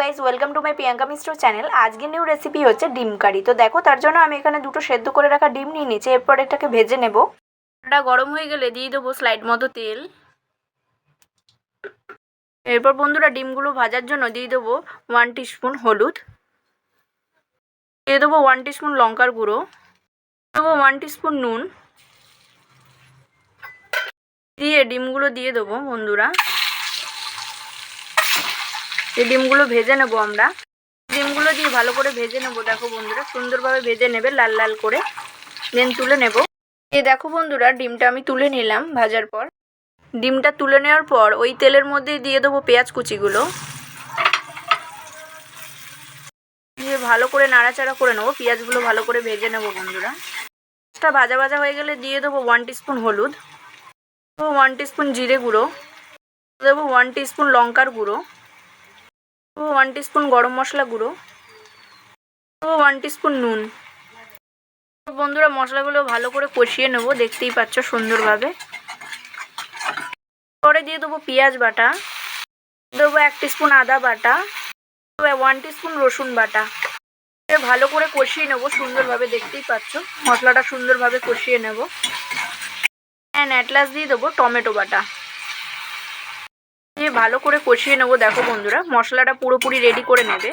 Guys, welcome to my Priyanka mister channel. আজকে new recipe হচ্ছে ডিম কারি। তো দেখো, তার জন্য আমি এখানে দুটো সেদ্ধ করে রাখা ডিম নিয়ে নিয়েছি। এরপর এটাকে ভেজে নেব। এটা গরম হয়ে গেলে দিয়ে দেবো স্লাইড মতো তেল। এরপর বন্ধুরা, ডিমগুলো ভাজার জন্য দিয়ে দেবো 1 টিস্পুন হলুদ, দিয়ে দেবো 1 টিস্পুন লঙ্কার গুঁড়ো, দেবো 1 টিস্পুন নুন, দিয়ে ডিমগুলো দিয়ে দেবো বন্ধুরা। এই ডিমগুলো ভেজে নেব আমরা। ডিমগুলো দিয়ে ভালো করে ভেজে নেব। দেখো বন্ধুরা, সুন্দরভাবে ভেজে নেবে লাল লাল করে, দেন তুলে নেব। এই দেখো বন্ধুরা, ডিমটা আমি তুলে নিলাম ভাজার পর। ডিমটা তুলে নেওয়ার পর ওই তেলের মধ্যে দিয়ে দেবো পেঁয়াজ কুচিগুলো, দিয়ে ভালো করে নাড়াচাড়া করে নেবো। পেঁয়াজগুলো ভালো করে ভেজে নেব বন্ধুরা। পেঁয়াজটা ভাজা ভাজা হয়ে গেলে দিয়ে দেবো 1 টিস্পুন হলুদ, দেবো 1 টিস্পুন জিরে গুঁড়ো, দেবো 1 টিস্পুন লঙ্কার গুঁড়ো, দেবো 1 টিস্পুন গরম মশলা গুঁড়ো, দেবো 1 টিস্পুন নুন। বন্ধুরা, মশলাগুলো ভালো করে কষিয়ে নেব, দেখতেই পাচ্ছ সুন্দরভাবে। পরে দিয়ে দেবো পেঁয়াজ বাটা, দেবো 1 টিস্পুন আদা বাটা, 1 টিস্পুন রসুন বাটা। ভালো করে কষিয়ে নেব সুন্দরভাবে, দেখতেই পাচ্ছ মশলাটা সুন্দরভাবে কষিয়ে নেব। অ্যান্ড অ্যাট লাস্ট দিয়ে দেবো টমেটো বাটা, দিয়ে ভালো করে কষিয়ে নেব। দেখো বন্ধুরা, মশলাটা পুরোপুরি রেডি করে নেবে।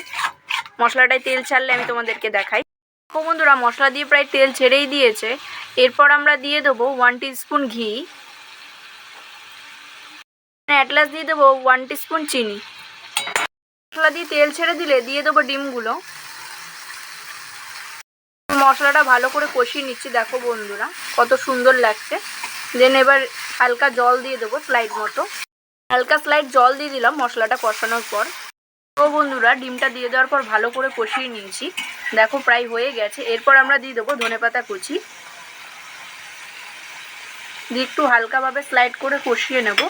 মশলাটায় তেল ছাড়লে আমি তোমাদেরকে দেখাই। দেখো বন্ধুরা, মশলা দিয়ে প্রায় তেল ছেড়েই দিয়েছে। এরপর আমরা দিয়ে দেবো 1 টিস্পুন ঘি, অ্যাট লাস্ট দিয়ে দেবো 1 টিস্পুন চিনি। মশলা দিয়ে তেল ছেড়ে দিলে দিয়ে দেবো ডিমগুলো। মশলাটা ভালো করে কষিয়ে নিচ্ছি। দেখো বন্ধুরা, কত সুন্দর লাগছে। দেন এবার হালকা জল দিয়ে দেবো স্লাইড মতো। হালকা স্লাইড জল দিয়ে দিলাম মশলাটা কষানোর পর। তো বন্ধুরা, ডিমটা দিয়ে দেওয়ার পর ভালো করে কষিয়ে নিয়েছি। দেখো প্রায় হয়ে গেছে। এরপর আমরা দিয়ে দেবো ধনেপাতা কুচি, দিয়ে একটু হালকাভাবে স্লাইড করে কষিয়ে নেব।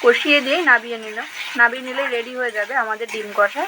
কষিয়ে দিয়ে নাবিয়ে নিলাম। নাবিয়ে নিলেই রেডি হয়ে যাবে আমাদের ডিম কষা।